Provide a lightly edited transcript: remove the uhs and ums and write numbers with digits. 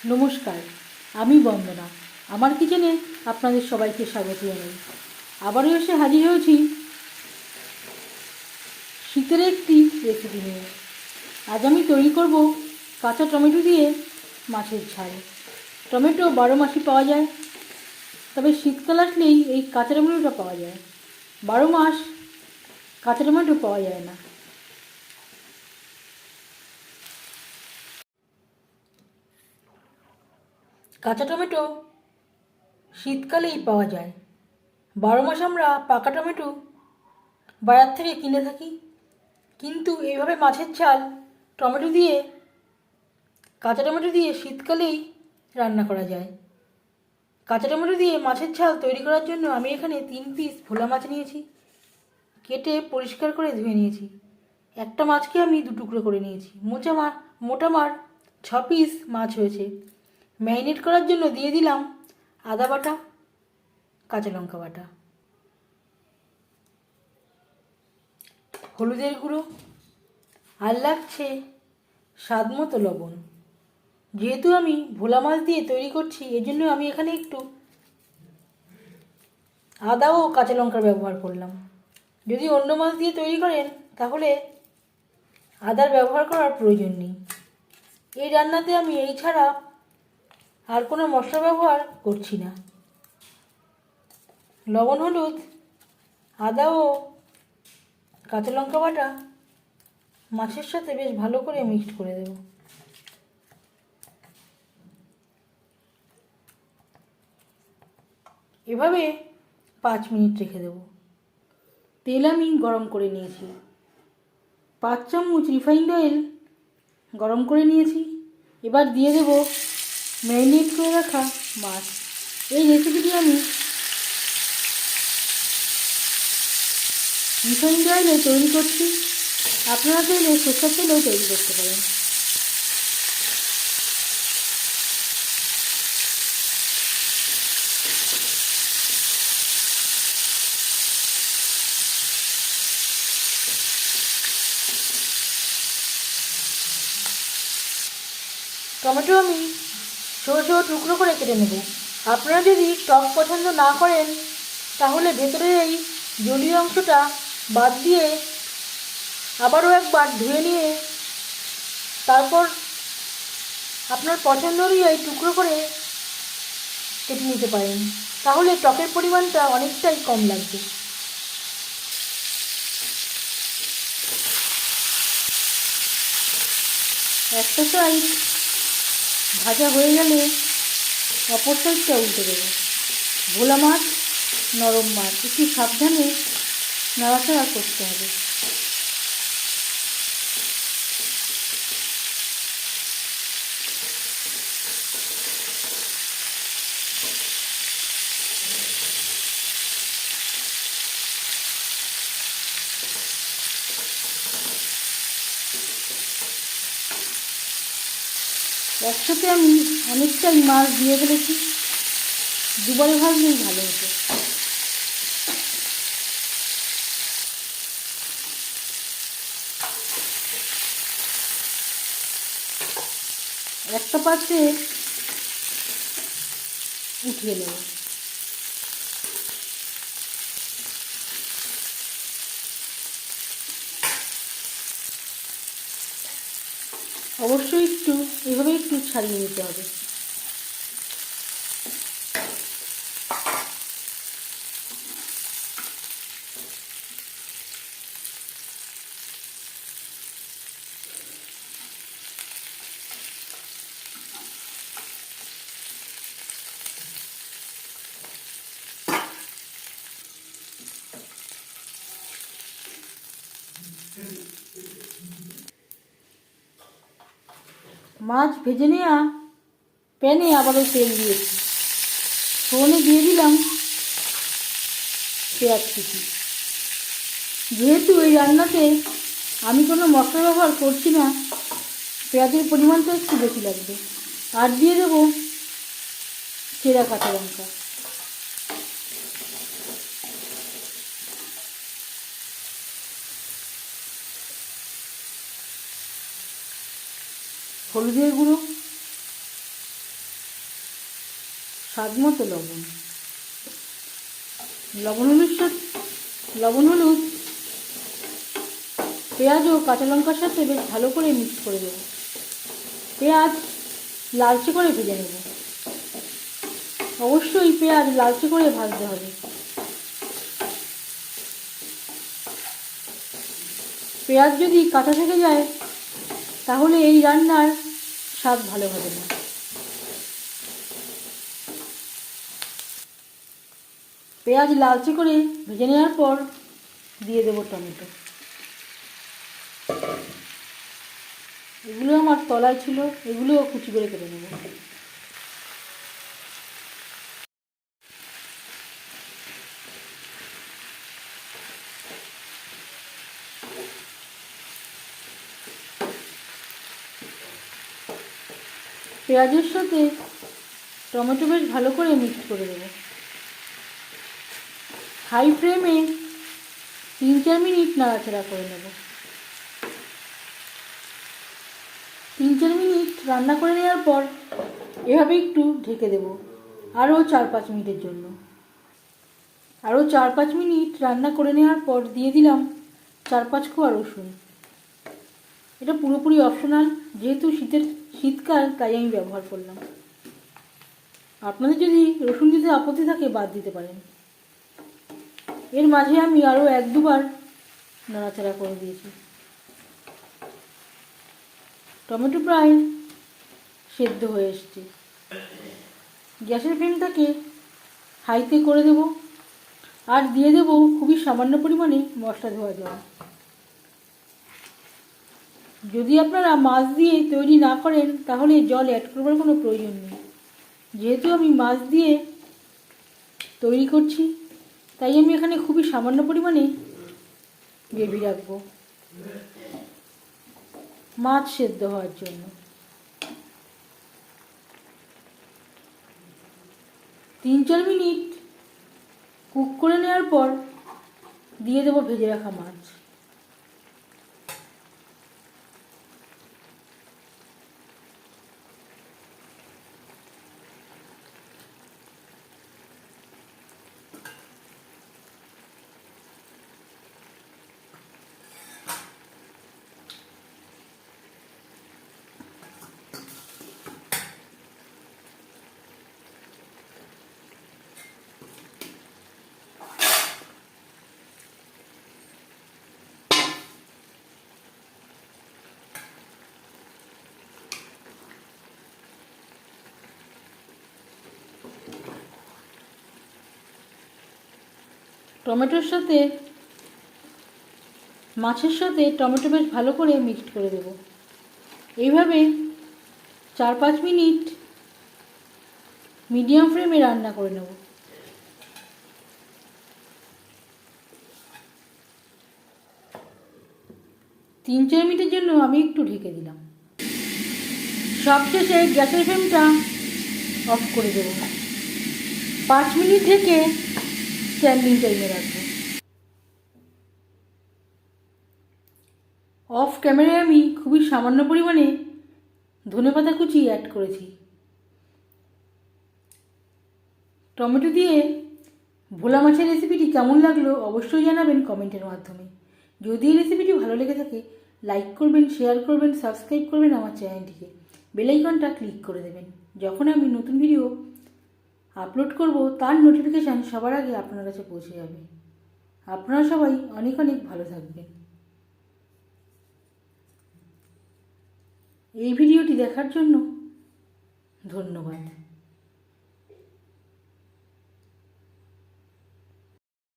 নমস্কার, আমি বন্দনা। আমার কিচেনে আপনাদের সবাইকে স্বাগত জানাই। আবারও এসে হাজির হয়েছি শীতের একটি রেসিপি নিয়ে। আজ আমি তৈরি করব কাঁচা টমেটো দিয়ে মাছের ঝাল। টমেটো 12 মাসই পাওয়া যায়, তবে শীতকাল আসলেই এই কাঁচা টমেটোটা পাওয়া যায়। 12 মাস কাঁচা টমেটো পাওয়া যায় না। কাঁচা টমেটো শীতকালেই পাওয়া যায়। 12 মাস আমরা পাকা টমেটো বাজার থেকে কিনে থাকি, কিন্তু এইভাবে মাছের ঝাল টমেটো দিয়ে, কাঁচা টমেটো দিয়ে শীতকালেই রান্না করা যায়। কাঁচা টমেটো দিয়ে মাছের ঝাল তৈরি করার জন্য আমি এখানে 3 পিস ভোলা মাছ নিয়েছি। কেটে পরিষ্কার করে ধুয়ে নিয়েছি। একটা মাছকে আমি 2 টুকরো করে নিয়েছি। মোটা মাছ 6 পিস মাছ হয়েছে। ম্যারিনেট করার জন্য দিয়ে দিলাম আদা বাটা, কাঁচা লঙ্কা বাটা, হলুদের গুঁড়ো, আর লাগছে স্বাদ মতো লবণ। যেহেতু আমি ভোলা মাছ দিয়ে তৈরি করছি, এজন্য আমি এখানে একটু আদা ও কাঁচা লঙ্কার ব্যবহার করলাম। যদি অন্য মাছ দিয়ে তৈরি করেন তাহলে আদার ব্যবহার করার প্রয়োজন নেই। এই রান্নাতে আমি এই ছাড়া আর কোনো মশলা ব্যবহার করছি না। লবণ, হলুদ, আদা ও কাঁচা লঙ্কা বাটা মাছের সাথে বেশ ভালো করে মিক্সড করে দেব। এভাবে 5 মিনিট রেখে দেব। তেল আমি গরম করে নিয়েছি। 5 চামচ রিফাইন্ড অয়েল গরম করে নিয়েছি। এবার দিয়ে দেব ম্যারিনেট করে রাখা মাছ। এই রেসিপিটি আমি রিফাইন্ড অয়েলে তৈরি করছি। আপনারা চাইলে সরষের তেলেও তৈরি করতে পারেন। টমেটো আমি ছোটো ছোটো টুকরো করে কেটে নেব। আপনারা যদি টক পছন্দ না করেন তাহলে ভেতরের এই জলীয় অংশটা বাদ দিয়ে আবারও একবার ধুয়ে নিয়ে তারপর আপনার পছন্দ অনুযায়ী টুকরো করে কেটে নিতে পারেন। তাহলে টকের পরিমাণটা অনেকটাই কম লাগবে। একটা সাইড ভাজা হয়ে গেলে অপর সাইডটা উল্টে দেবো। ভোলা মাছ, নরম মাছ, একটু সাবধানে নাড়াচাড়া করতে হবে। একসাথে আমি অনেকটাই মাছ দিয়ে ফেলেছি, দুবারে ভাজলেই ভালো হতো। একটা পাত্রে উঠিয়ে নেব। অবশ্যই এভাবে একটু ছাড়িয়ে নিতে হবে। মাছ ভেজে নেওয়া প্যানে আবারও তেল দিয়েছি। ফোড়নে দিয়ে দিলাম পেঁয়াজ কুচি। যেহেতু এই রান্নাতে আমি কোনো মশলা ব্যবহার করছি না, পেঁয়াজের পরিমাণটা একটু বেশি লাগবে। আর দিয়ে দেবো চেরা কাঁচা লঙ্কা। হলুদের গুঁড়ো, স্বাদ মতো লবণ, লবণ হলুদ, পেঁয়াজ ও কাঁচা লঙ্কার সাথে বেশ ভালো করে মিক্স করে দেব। পেঁয়াজ লালচে করে ভেজে নেব। অবশ্যই পেঁয়াজ লালচে করে ভাজতে হবে। পেঁয়াজ যদি কাঁচা থেকে যায় তাহলে এই রান্নার স্বাদ ভালো হবে না। পেঁয়াজ লালচে করে ভেজে নেওয়ার পর দিয়ে দেবো টমেটো। এগুলো আমার তলায় ছিল, এগুলোও কুচি করে কেটে নেব। পেঁয়াজের সাথে টমেটো বেশ ভালো করে মিক্স করে দেবো। হাই ফ্লেমে 3-4 মিনিট নাড়াচাড়া করে নেব। 3-4 মিনিট রান্না করে নেওয়ার পর এভাবে একটু ঢেকে দেব আরও 4-5 মিনিটের জন্য। আরও 4-5 মিনিট রান্না করে নেওয়ার পর দিয়ে দিলাম 4-5 কোয়া রসুন। এটা পুরোপুরি অপশনাল, যেহেতু শীতকাল তাই আমি ব্যবহার করলাম। আপনাদের যদি রসুন দিতে আপত্তি থাকে বাদ দিতে পারেন। এর মাঝে আমি আরও 1-2 বার নাড়াচাড়া করে দিয়েছি। টমেটো প্রায় সেদ্ধ হয়ে এসছে। গ্যাসের ফ্লেমটাকে হাইতে করে দেব আর দিয়ে দেব খুবই সামান্য পরিমাণে মশলা ধোয়া জল। যদি আপনারা মাছ দিয়ে তৈরি না করেন তাহলে জল অ্যাড করবার কোনো প্রয়োজন নেই। যেহেতু আমি মাছ দিয়ে তৈরি করছি তাই আমি এখানে খুবই সামান্য পরিমাণে গ্রেভি রাখবো মাছ সেদ্ধ হওয়ার জন্য। 3-4 মিনিট কুক করে নেওয়ার পর দিয়ে দেবো ভেজে রাখা মাছ। টমেটোর সাথে মাছের সাথে টমেটো বেশ ভালো করে মিক্সড করে দেব। এইভাবে 4-5 মিনিট মিডিয়াম ফ্লেমে রান্না করে নেব। তিন 4 মিনিটের জন্য আমি একটু ঢেকে দিলাম। সবশেষে গ্যাসের ফ্লেমটা অফ করে দেব। 5 মিনিট থেকে স্ট্যান্ডিং টাইমে রাখবো। অফ ক্যামেরায় আমি খুবই সামান্য পরিমাণে ধনেপাতা কুচি অ্যাড করেছি। টমেটো দিয়ে ভোলা মাছের রেসিপিটি কেমন লাগলো অবশ্যই জানাবেন কমেন্টের মাধ্যমে। যদি এই রেসিপিটি ভালো লেগে থাকে লাইক করবেন, শেয়ার করবেন, সাবস্ক্রাইব করবেন আমার চ্যানেলটিকে, বেল আইকনটা ক্লিক করে দেবেন। যখন আমি নতুন ভিডিও আপলোড করব তার নোটিফিকেশান সবার আগে আপনার কাছে পৌঁছে যাবে। আপনারা সবাই অনেক অনেক ভালো থাকবেন। এই ভিডিওটি দেখার জন্য ধন্যবাদ।